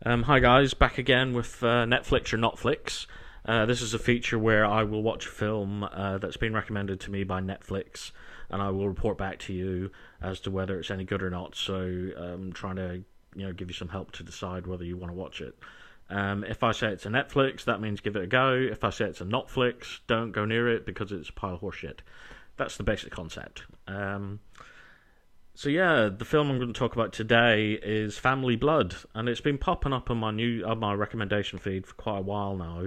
Hi guys, back again with Netflix or Not-Flix. This is a feature where I will watch a film that's been recommended to me by Netflix, and I will report back to you as to whether it's any good or not. So I'm trying to give you some help to decide whether you want to watch it. If I say it's a Netflix, that means give it a go. If I say it's a Not-Flix, don't go near it because it's a pile of horseshit. That's the basic concept. So yeah, the film I'm going to talk about today is Family Blood, and it's been popping up on my recommendation feed for quite a while now.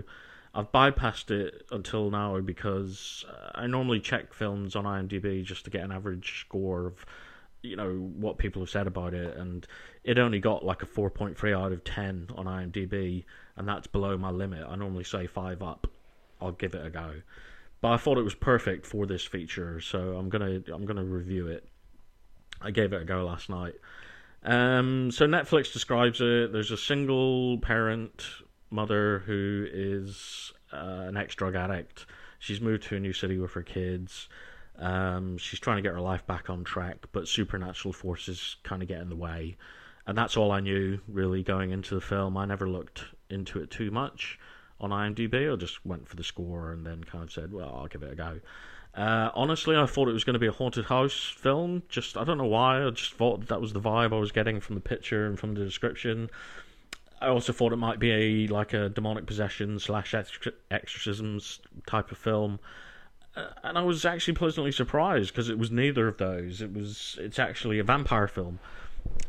I've bypassed it until now because I normally check films on IMDb just to get an average score of what people have said about it, and it only got like a 4.3 out of 10 on IMDb, and that's below my limit. I normally say 5 up. I'll give it a go, but I thought it was perfect for this feature, so I'm gonna review it. I gave it a go last night. So Netflix describes it. There's a single parent mother who is an ex-drug addict. She's moved to a new city with her kids. She's trying to get her life back on track, but supernatural forces kind of get in the way. And that's all I knew, really, going into the film. I never looked into it too much on IMDb. I just went for the score and then kind of said, well, I'll give it a go. Honestly, I thought it was going to be a haunted house film. Just, I don't know why. I just thought that was the vibe I was getting from the picture and from the description. I also thought it might be like a demonic possession slash exorcisms type of film. And I was actually pleasantly surprised because it was neither of those. It's actually a vampire film.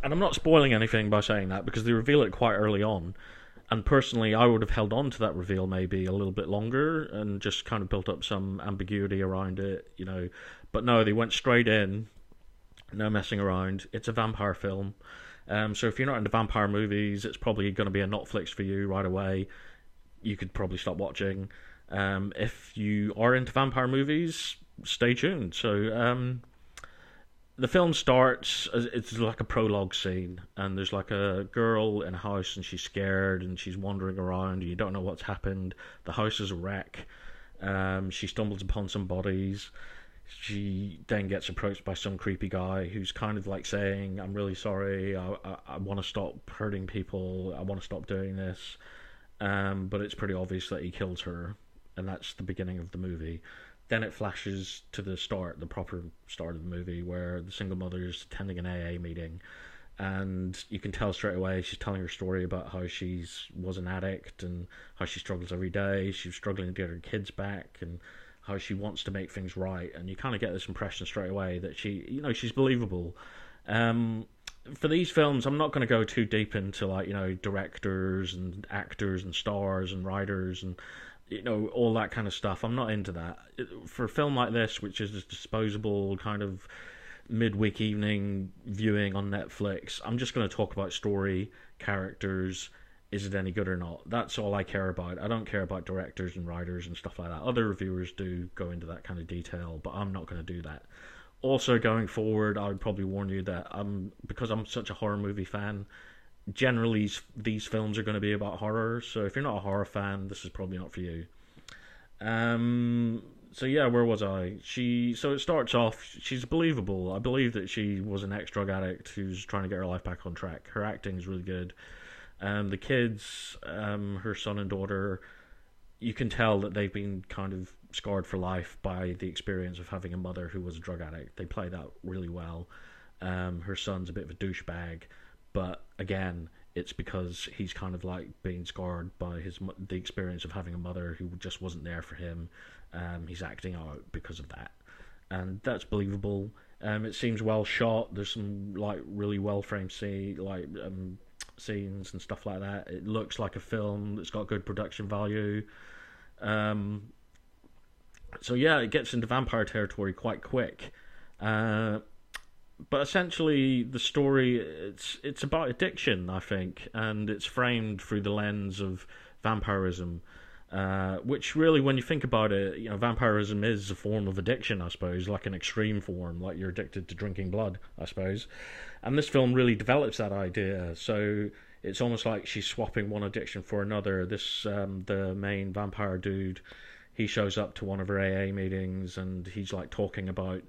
And I'm not spoiling anything by saying that because they reveal it quite early on. And personally, I would have held on to that reveal maybe a little bit longer and just kind of built up some ambiguity around it. But no, they went straight in, no messing around. It's a vampire film. So if you're not into vampire movies, it's probably going to be a Not-Flix for you right away. You could probably stop watching. If you are into vampire movies, stay tuned. So the film starts, it's like a prologue scene, and there's like a girl in a house and she's scared and she's wandering around and you don't know what's happened. The house is a wreck. She stumbles upon some bodies. She then gets approached by some creepy guy who's kind of like saying, I'm really sorry, I want to stop hurting people, I want to stop doing this. But it's pretty obvious that he kills her, and that's the beginning of the movie. Then it flashes to the proper start of the movie, where the single mother is attending an AA meeting, and you can tell straight away she's telling her story about how she was an addict and how she struggles every day. She's struggling to get her kids back, and how she wants to make things right. And you kind of get this impression straight away that she's believable. For these films, I'm not going to go too deep into directors and actors and stars and writers and all that kind of stuff. I'm not into that. For a film like this, which is a disposable kind of midweek evening viewing on Netflix, I'm just going to talk about story, characters. Is it any good or not? That's all I care about. I don't care about directors and writers and stuff like that. Other reviewers do go into that kind of detail, but I'm not going to do that. Also, going forward, I would probably warn you that because I'm such a horror movie fan, generally these films are going to be about horror. So if you're not a horror fan, this is probably not for you. So yeah, where was I? So it starts off. She's believable. I believe that she was an ex-drug addict who's trying to get her life back on track. Her acting is really good. The kids, her son and daughter, you can tell that they've been kind of scarred for life by the experience of having a mother who was a drug addict. They play that really well. Her son's a bit of a douchebag, but again, it's because he's kind of like being scarred by the experience of having a mother who just wasn't there for him. He's acting out because of that, and that's believable. It seems well shot. There's some like really well framed scenes and stuff like that. It looks like a film that's got good production value. So yeah, it gets into vampire territory quite quick. But essentially, the story it's about addiction, I think, and it's framed through the lens of vampirism. Which really, when you think about it, vampirism is a form of addiction, I suppose, like an extreme form, like you're addicted to drinking blood, I suppose. And this film really develops that idea. So it's almost like she's swapping one addiction for another. The main vampire dude, he shows up to one of her AA meetings, and he's like talking about,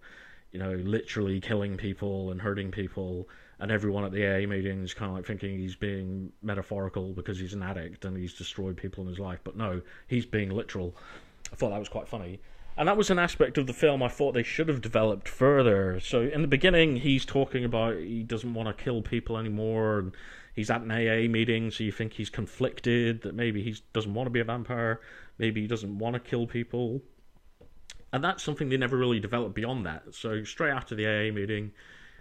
literally killing people and hurting people. and everyone at the AA meeting is kind of like thinking he's being metaphorical because he's an addict and he's destroyed people in his life, but no, he's being literal. I thought that was quite funny. And that was an aspect of the film I thought they should have developed further. So in the beginning, he's talking about he doesn't want to kill people anymore, and he's at an AA meeting, so you think he's conflicted, that maybe he doesn't want to be a vampire, maybe he doesn't want to kill people. And that's something they never really developed beyond that. So straight after the AA meeting,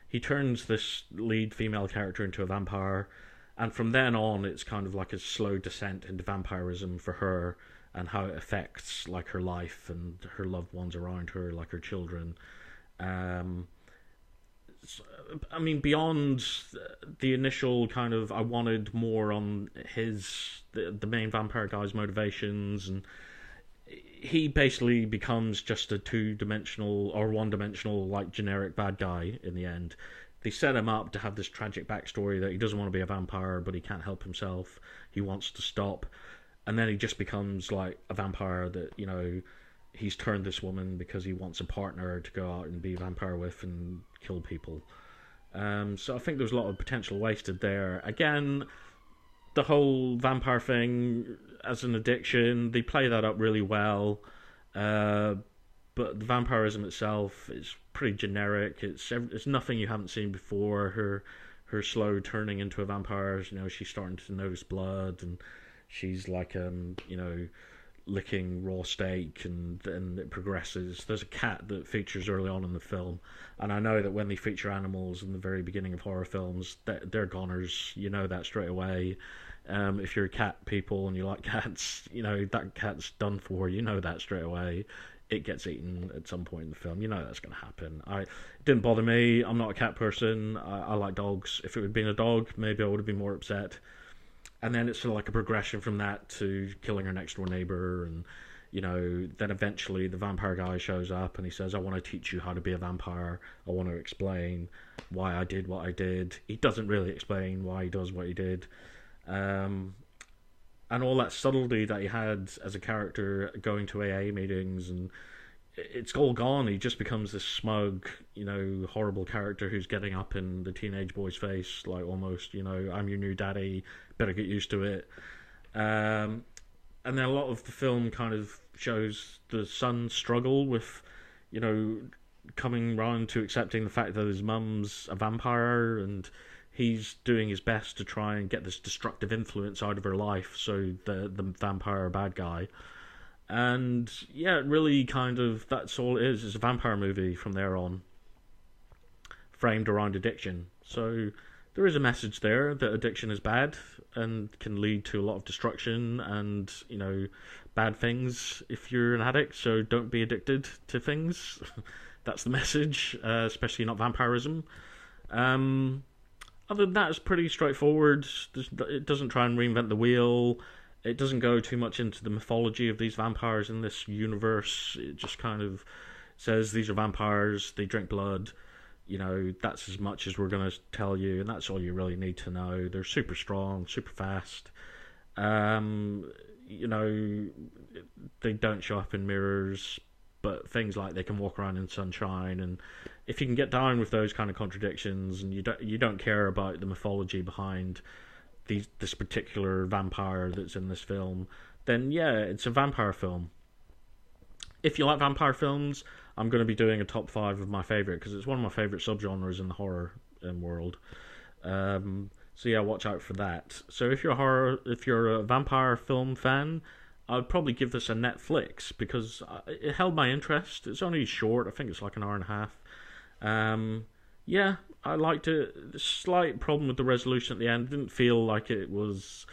he turns this lead female character into a vampire, and from then on, it's kind of like a slow descent into vampirism for her, and how it affects like her life and her loved ones around her, like her children. I mean, beyond the initial kind of, I wanted more on the main vampire guy's motivations, and he basically becomes just a two-dimensional or one-dimensional, like, generic bad guy in the end. They set him up to have this tragic backstory that he doesn't want to be a vampire, but he can't help himself. He wants to stop. And then he just becomes like a vampire that, he's turned this woman because he wants a partner to go out and be a vampire with and kill people. So I think there's a lot of potential wasted there. Again, the whole vampire thing as an addiction, they play that up really well. But the vampirism itself is pretty generic. It's nothing you haven't seen before. Her slow turning into a vampire, she's starting to notice blood, and she's like, licking raw steak, and then it progresses. There's a cat that features early on in the film, and I know that when they feature animals in the very beginning of horror films, they're goners. You know that straight away. If you're cat people and you like cats, that cat's done for. You know that straight away. It gets eaten at some point in the film. You know that's going to happen. It didn't bother me. I'm not a cat person. I like dogs. If it had been a dog, maybe I would have been more upset. And then it's sort of like a progression from that to killing her next door neighbor, and then eventually the vampire guy shows up and he says, I want to teach you how to be a vampire. I want to explain why I did what I did. He doesn't really explain why he does what he did. And all that subtlety that he had as a character going to AA meetings, and it's all gone. He just becomes this smug, horrible character who's getting up in the teenage boy's face, like almost, I'm your new daddy, better get used to it. And then a lot of the film kind of shows the son struggle with, coming round to accepting the fact that his mum's a vampire, and he's doing his best to try and get this destructive influence out of her life, so the vampire bad guy. And yeah, really kind of, that's all it is. It's a vampire movie from there on, framed around addiction. So there is a message there that addiction is bad and can lead to a lot of destruction and, bad things if you're an addict. So don't be addicted to things. That's the message, especially not vampirism. Other than that, it's pretty straightforward. It doesn't try and reinvent the wheel. It doesn't go too much into the mythology of these vampires in this universe. It just kind of says these are vampires, they drink blood. That's as much as we're going to tell you, and that's all you really need to know. They're super strong, super fast. They don't show up in mirrors, but things like they can walk around in sunshine, and if you can get down with those kind of contradictions, and you don't care about the mythology behind this particular vampire that's in this film, then yeah, it's a vampire film. If you like vampire films, I'm going to be doing a top 5 of my favourite, because it's one of my favourite subgenres in the horror world. So yeah, watch out for that. So if you're a vampire film fan, I'd probably give this a Not-Flix, because it held my interest. It's only short. I think it's like an hour and a half. Yeah, I liked it. The slight problem with the resolution at the end. It didn't feel like it was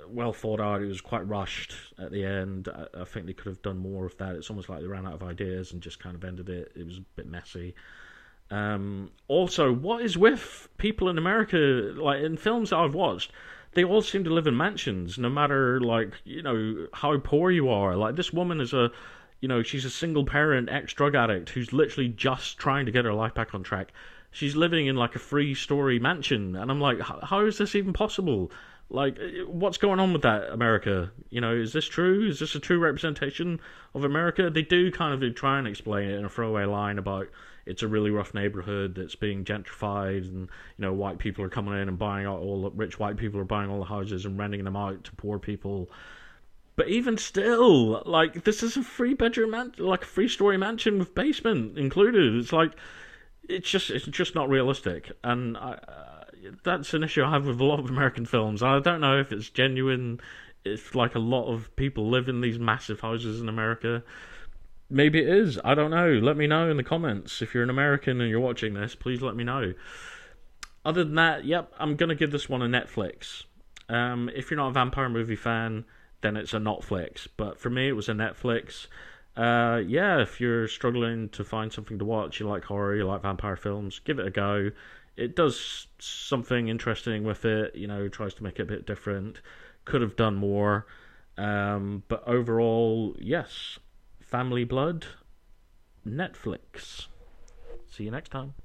well thought out. It was quite rushed at the end. I think they could have done more of that. It's almost like they ran out of ideas and just kind of ended it. It was a bit messy. Also, what is with people in America? Like, in films that I've watched, they all seem to live in mansions, no matter, how poor you are. Like, this woman is she's a single parent ex-drug addict who's literally just trying to get her life back on track. She's living in like a 3-story mansion, and I'm like, how is this even possible? Like, what's going on with that, America? Is this true? Is this a true representation of America? They do kind of try and explain it in a throwaway line about it's a really rough neighborhood that's being gentrified, and white people are coming in and buying out all the rich white people are buying all the houses and renting them out to poor people. But even still, like, this is a three-bedroom like a three-story mansion with basement included. It's like, it's just not realistic, and that's an issue I have with a lot of American films. I don't know if it's genuine. If like a lot of people live in these massive houses in America. Maybe it is. I don't know. Let me know in the comments. If you're an American and you're watching this, please let me know. Other than that, yep, I'm going to give this one a Netflix. If you're not a vampire movie fan, then it's a Not-Flix. But for me, it was a Netflix. Yeah, if you're struggling to find something to watch, you like horror, you like vampire films, give it a go. It does something interesting with it, tries to make it a bit different. Could have done more. But overall, yes. Family Blood, Netflix. See you next time.